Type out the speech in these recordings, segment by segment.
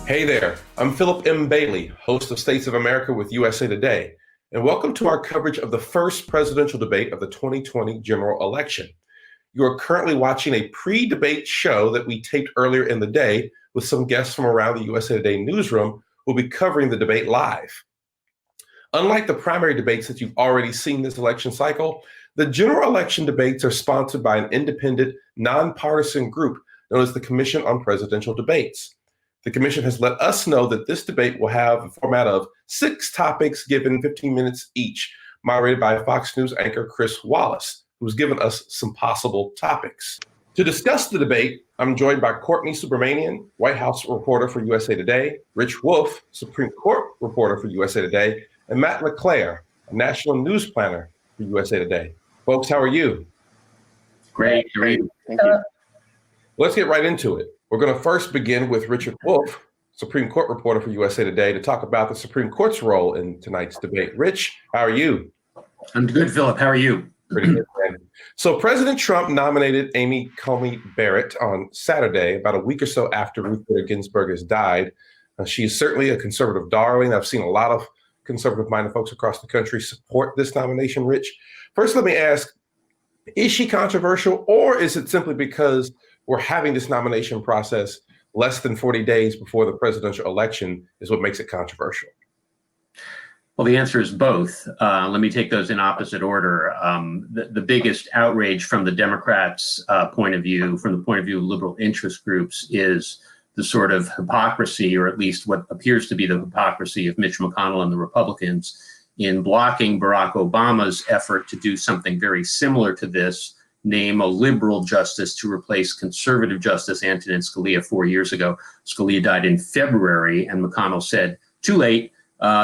Hey there, I'm Phillip M. Bailey, host of States of America with USA Today, and welcome to our coverage of the first presidential debate of the 2020 general election. You are currently watching a pre-debate show that we taped earlier in the day with some guests from around the USA Today newsroom who will be covering the debate live. Unlike the primary debates that you've already seen this election cycle, the general election debates are sponsored by an independent, nonpartisan group known as the Commission on Presidential Debates. The commission has let us know that this debate will have a format of 6 topics given 15 minutes each, moderated by Fox News anchor Chris Wallace, who's given us some possible topics. To discuss the debate, I'm joined by Courtney Subramanian, White House reporter for USA Today, Rich Wolf, Supreme Court reporter for USA Today, and Matt LeClaire, a national news planner for USA Today. Folks, how are you? Great. Thank you. Let's get right into it. We're going to first begin with Richard Wolf, Supreme Court reporter for USA Today, to talk about the Supreme Court's role in tonight's debate. Rich, how are you? I'm good, Philip. How are you? Pretty good, man. So President Trump nominated Amy Coney Barrett on Saturday, about a week or so after Ruth Bader Ginsburg has died. She is certainly a conservative darling. I've seen a lot of conservative-minded folks across the country support this nomination. Rich, first let me ask, is she controversial, or is it simply because we're having this nomination process less than 40 days before the presidential election is what makes it controversial? Well, the answer is both. Let me take those in opposite order. The biggest outrage from the Democrats' point of view, from the point of view of liberal interest groups, is the sort of hypocrisy, or at least what appears to be the hypocrisy of Mitch McConnell and the Republicans in blocking Barack Obama's effort to do something very similar to this, name a liberal justice to replace conservative Justice Antonin Scalia 4 years ago. Scalia died in February, and McConnell said, too late,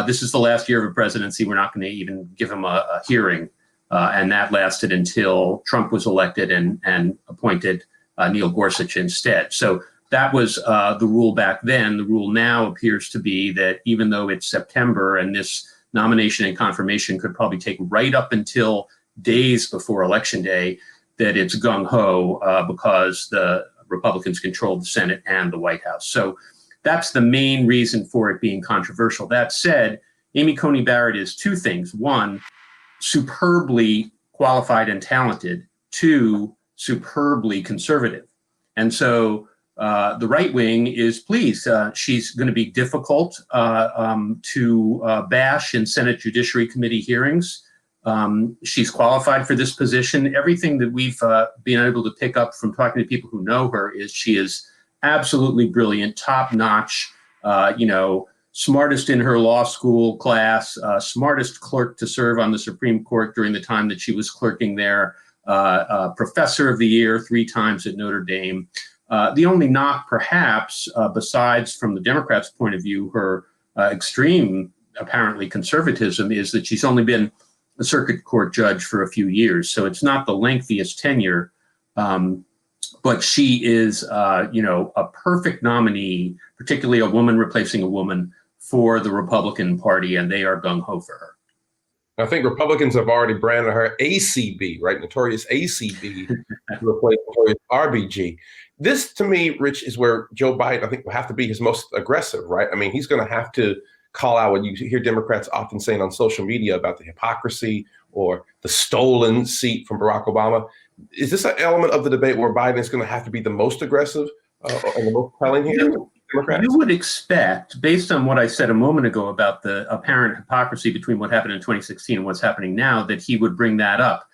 this is the last year of a presidency, we're not going to even give him a hearing. And that lasted until Trump was elected and appointed Neil Gorsuch instead. So that was the rule back then. The rule now appears to be that even though it's September and this nomination and confirmation could probably take right up until days before Election Day, that it's gung-ho because the Republicans control the Senate and the White House. So that's the main reason for it being controversial. That said, Amy Coney Barrett is two things. One, superbly qualified and talented. Two, superbly conservative. And so the right wing is pleased. She's going to be difficult to bash in Senate Judiciary Committee hearings. She's qualified for this position. Everything that we've been able to pick up from talking to people who know her is she is absolutely brilliant, top-notch, smartest in her law school class, smartest clerk to serve on the Supreme Court during the time that she was clerking there, professor of the year 3 times at Notre Dame. The only knock, perhaps, besides from the Democrats' point of view, her extreme, apparently, conservatism, is that she's only been a circuit court judge for a few years. So it's not the lengthiest tenure, but she is, a perfect nominee, particularly a woman replacing a woman, for the Republican Party, and they are gung-ho for her. I think Republicans have already branded her ACB, right? Notorious ACB, to replace notorious RBG. This, to me, Rich, is where Joe Biden, I think, will have to be his most aggressive, right? I mean, he's going to have to call out what you hear Democrats often saying on social media about the hypocrisy or the stolen seat from Barack Obama. Is this an element of the debate where Biden is going to have to be the most aggressive and the most telling here? Democrats? You would expect, based on what I said a moment ago about the apparent hypocrisy between what happened in 2016 and what's happening now, that he would bring that up.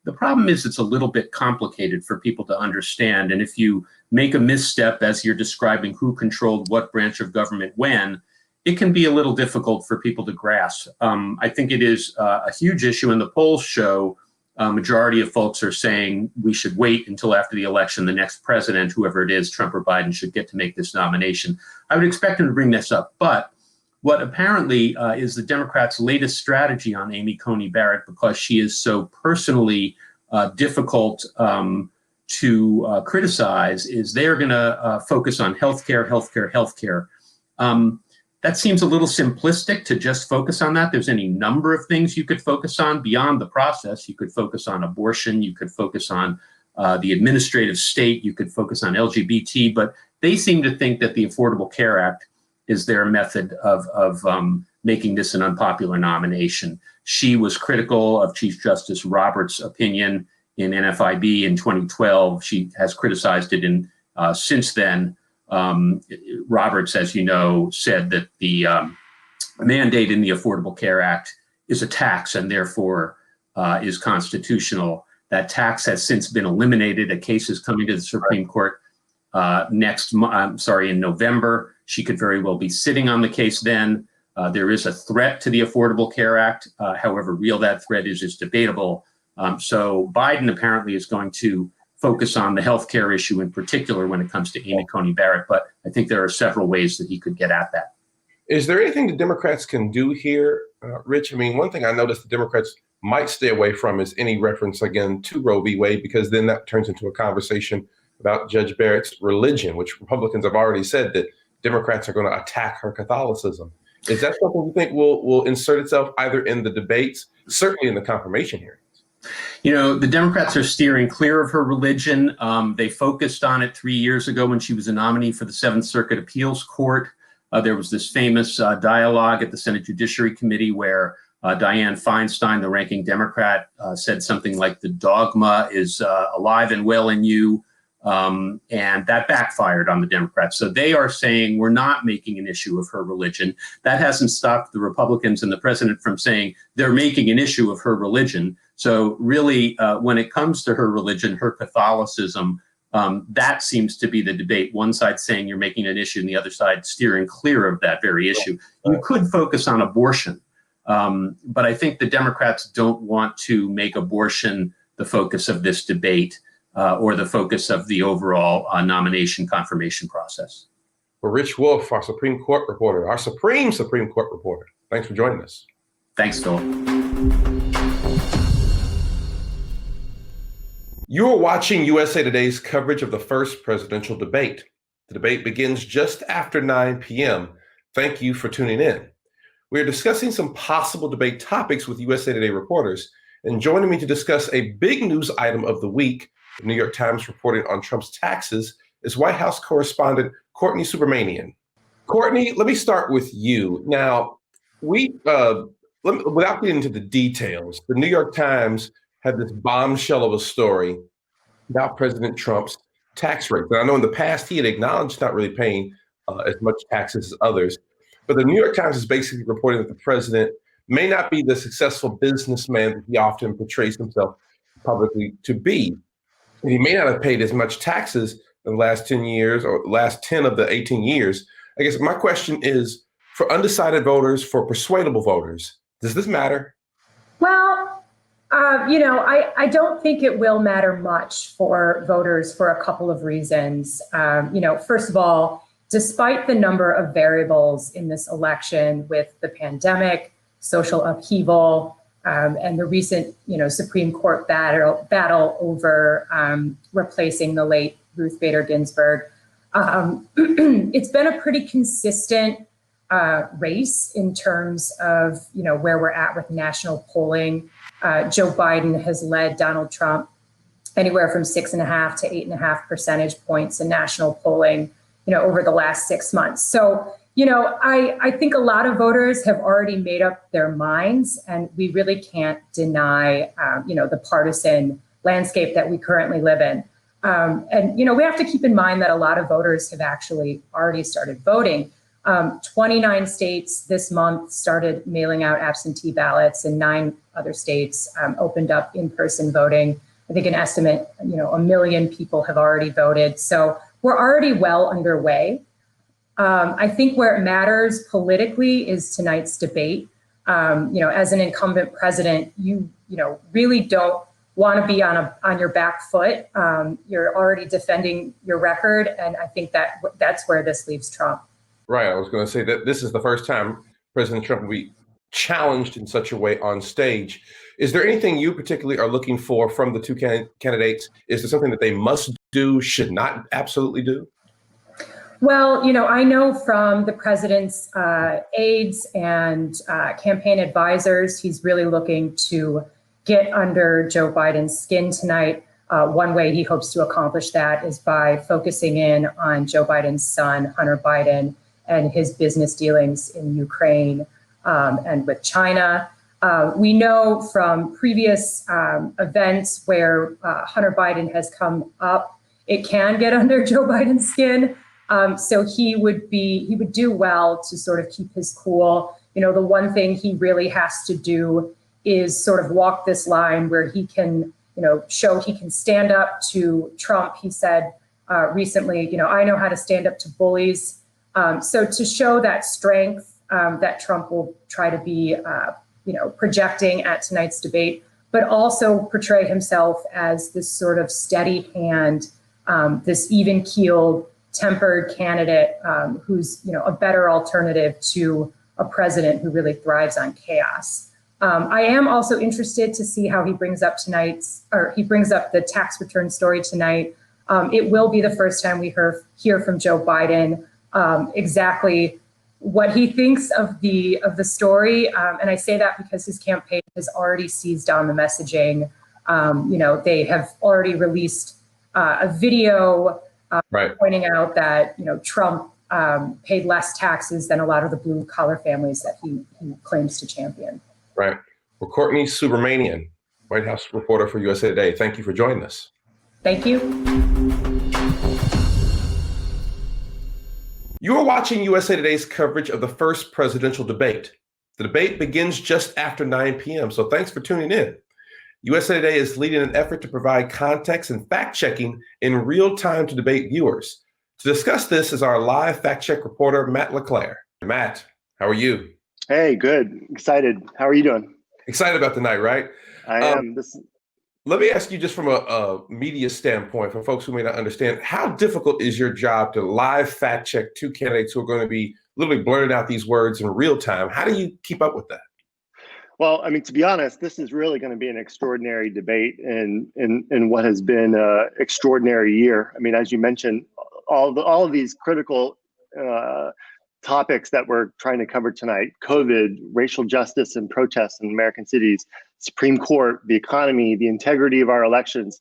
The problem is it's a little bit complicated for people to understand. And if you make a misstep as you're describing who controlled what branch of government when, it can be a little difficult for people to grasp. I think it is a huge issue, and the polls show a majority of folks are saying we should wait until after the election. The next president, whoever it is, Trump or Biden, should get to make this nomination. I would expect him to bring this up. But what apparently is the Democrats' latest strategy on Amy Coney Barrett, because she is so personally difficult to criticize, is they're going to focus on healthcare. That seems a little simplistic to just focus on that. There's any number of things you could focus on beyond the process. You could focus on abortion. You could focus on the administrative state. You could focus on LGBT. But they seem to think that the Affordable Care Act is their method of making this an unpopular nomination. She was critical of Chief Justice Roberts' opinion in NFIB in 2012. She has criticized it since then. Roberts, as you know, said that the mandate in the Affordable Care Act is a tax and therefore is constitutional. That tax has since been eliminated. A case is coming to the Supreme Court in November. She could very well be sitting on the case then. There is a threat to the Affordable Care Act. However real that threat is debatable. So Biden apparently is going to focus on the healthcare issue in particular when it comes to Amy Coney Barrett, but I think there are several ways that he could get at that. Is there anything the Democrats can do here, Rich? I mean, one thing I noticed the Democrats might stay away from is any reference again to Roe v. Wade, because then that turns into a conversation about Judge Barrett's religion, which Republicans have already said that Democrats are going to attack her Catholicism. Is that something you think will insert itself either in the debates, certainly in the confirmation hearings? You know, the Democrats are steering clear of her religion. They focused on it 3 years ago when she was a nominee for the Seventh Circuit Appeals Court. There was this famous dialogue at the Senate Judiciary Committee where Dianne Feinstein, the ranking Democrat, said something like the dogma is alive and well in you. And that backfired on the Democrats. So they are saying we're not making an issue of her religion. That hasn't stopped the Republicans and the president from saying they're making an issue of her religion. So really, when it comes to her religion, her Catholicism, that seems to be the debate. One side saying you're making an issue and the other side steering clear of that very issue. You could focus on abortion, but I think the Democrats don't want to make abortion the focus of this debate. Or the focus of the overall nomination confirmation process. Well, Rich Wolf, our Supreme Court reporter, our Supreme Court reporter. Thanks for joining us. Thanks, Phil. You are watching USA Today's coverage of the first presidential debate. The debate begins just after 9 p.m. Thank you for tuning in. We are discussing some possible debate topics with USA Today reporters, and joining me to discuss a big news item of the week, the New York Times reporting on Trump's taxes, is White House correspondent Courtney Subramanian. Courtney, let me start with you. Now, without getting into the details, the New York Times had this bombshell of a story about President Trump's tax rate. And I know in the past he had acknowledged not really paying as much taxes as others, but the New York Times is basically reporting that the president may not be the successful businessman that he often portrays himself publicly to be. And he may not have paid as much taxes in the last 10 years or last 10 of the 18 years. I guess my question is, for undecided voters, for persuadable voters, does this matter? Well, I don't think it will matter much for voters for a couple of reasons. First of all, despite the number of variables in this election with the pandemic, social upheaval, and the recent, Supreme Court battle over replacing the late Ruth Bader Ginsburg. It's been a pretty consistent race in terms of, where we're at with national polling. Joe Biden has led Donald Trump anywhere from 6.5 to 8.5 percentage points in national polling, over the last 6 months. So, I think a lot of voters have already made up their minds, and we really can't deny, the partisan landscape that we currently live in. We have to keep in mind that a lot of voters have actually already started voting. 29 states this month started mailing out absentee ballots, and 9 other states opened up in-person voting. I think an estimate, 1 million people have already voted. So we're already well underway. I think where it matters politically is tonight's debate. As an incumbent president, you really don't want to be on your back foot. You're already defending your record, and I think that's where this leaves Trump. Right. I was going to say that this is the first time President Trump will be challenged in such a way on stage. Is there anything you particularly are looking for from the two candidates? Is there something that they must do, should not absolutely do? Well, I know from the president's aides and campaign advisors, he's really looking to get under Joe Biden's skin tonight. One way he hopes to accomplish that is by focusing in on Joe Biden's son, Hunter Biden, and his business dealings in Ukraine and with China. We know from previous events where Hunter Biden has come up, it can get under Joe Biden's skin. So he would do well to sort of keep his cool. You know, the one thing he really has to do is sort of walk this line where he can, you know, show he can stand up to Trump. He said recently, you know, I know how to stand up to bullies. So to show that strength that Trump will try to be, you know, projecting at tonight's debate, but also portray himself as this sort of steady hand, this even-keeled, tempered candidate who's, you know, a better alternative to a president who really thrives on chaos. I am also interested to see how he brings up the tax return story tonight. It will be the first time we hear from Joe Biden exactly what he thinks of the story. And I say that because his campaign has already seized on the messaging. You know, they have already released a video pointing out that, you know, Trump paid less taxes than a lot of the blue collar families that he claims to champion. Right. Well, Courtney Subramanian, White House reporter for USA Today, thank you for joining us. Thank you. You are watching USA Today's coverage of the first presidential debate. The debate begins just after 9 p.m., so thanks for tuning in. USA Today is leading an effort to provide context and fact-checking in real time to debate viewers. To discuss this is our live fact-check reporter, Matt LeClaire. Matt, how are you? Hey, good. Excited. How are you doing? Excited about tonight, right? I am. Let me ask you, just from a media standpoint, for folks who may not understand, how difficult is your job to live fact-check two candidates who are going to be literally blurting out these words in real time? How do you keep up with that? Well, I mean, to be honest, this is really going to be an extraordinary debate in what has been an extraordinary year. I mean, as you mentioned, all of these critical topics that we're trying to cover tonight: COVID, racial justice and protests in American cities, Supreme Court, the economy, the integrity of our elections.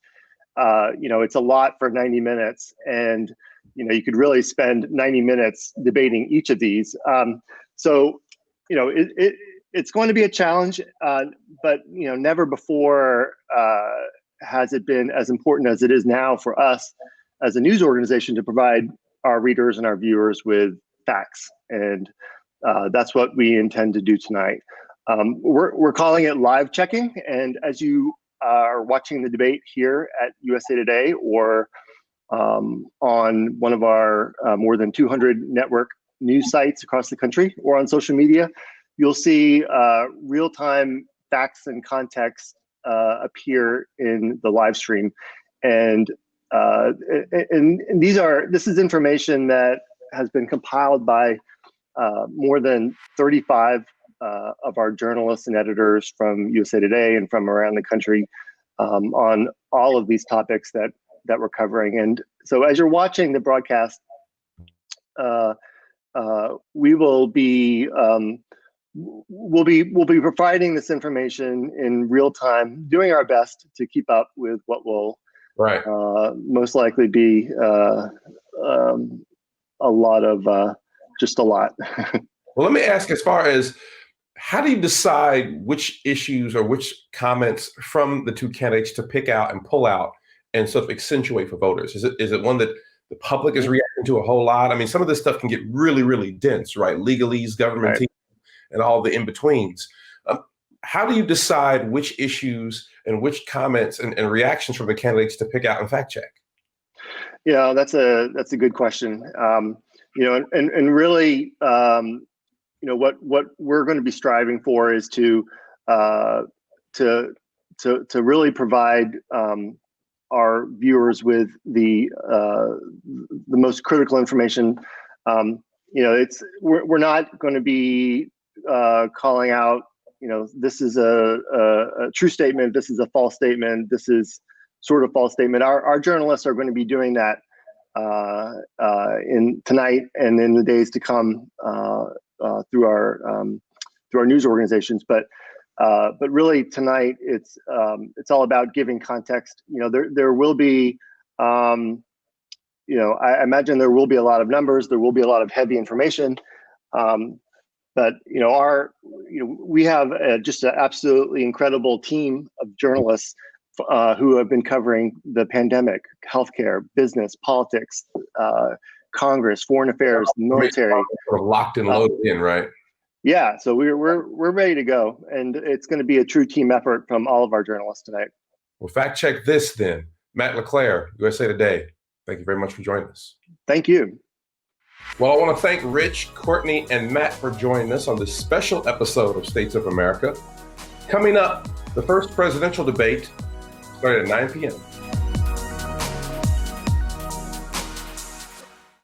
You know, it's a lot for 90 minutes, and you know, you could really spend 90 minutes debating each of these. So, you know, it's going to be a challenge, but you know, never before has it been as important as it is now for us as a news organization to provide our readers and our viewers with facts, and that's what we intend to do tonight. We're calling it live checking, and as you are watching the debate here at USA Today or on one of our more than 200 network news sites across the country or on social media, you'll see real-time facts and context appear in the live stream, and this is information that has been compiled by more than 35 of our journalists and editors from USA Today and from around the country on all of these topics that we're covering. And so, as you're watching the broadcast, we will be we'll be providing this information in real time, doing our best to keep up with what will most likely be a lot of just a lot. Well, let me ask, as far as how do you decide which issues or which comments from the two candidates to pick out and pull out and sort of accentuate for voters? Is it one that the public is reacting to a whole lot? I mean, some of this stuff can get really, really dense, right? Legalese, government, and all the in-betweens. How do you decide which issues and which comments and reactions from the candidates to pick out and fact check? Yeah, that's a good question. You know, and really, you know, what we're going to be striving for is to really provide our viewers with the most critical information. You know, we're not going to be calling out, you know, this is a true statement, this is a false statement, this is sort of false statement. Our journalists are going to be doing that in tonight and in the days to come through our news organizations. But really tonight, it's all about giving context. You know, there will be you I imagine there will be a lot of numbers, there will be a lot of heavy information, but we have just an absolutely incredible team of journalists who have been covering the pandemic, healthcare, business, politics, Congress, foreign affairs, military. Sort of locked and loaded in, right? Yeah, so we're ready to go, and it's going to be a true team effort from all of our journalists tonight. Well, fact check this then. Matt LeClaire, USA Today. Thank you very much for joining us. Thank you. Well, I want to thank Rich, Courtney, and Matt for joining us on this special episode of States of America. Coming up, the first presidential debate started at 9 p.m.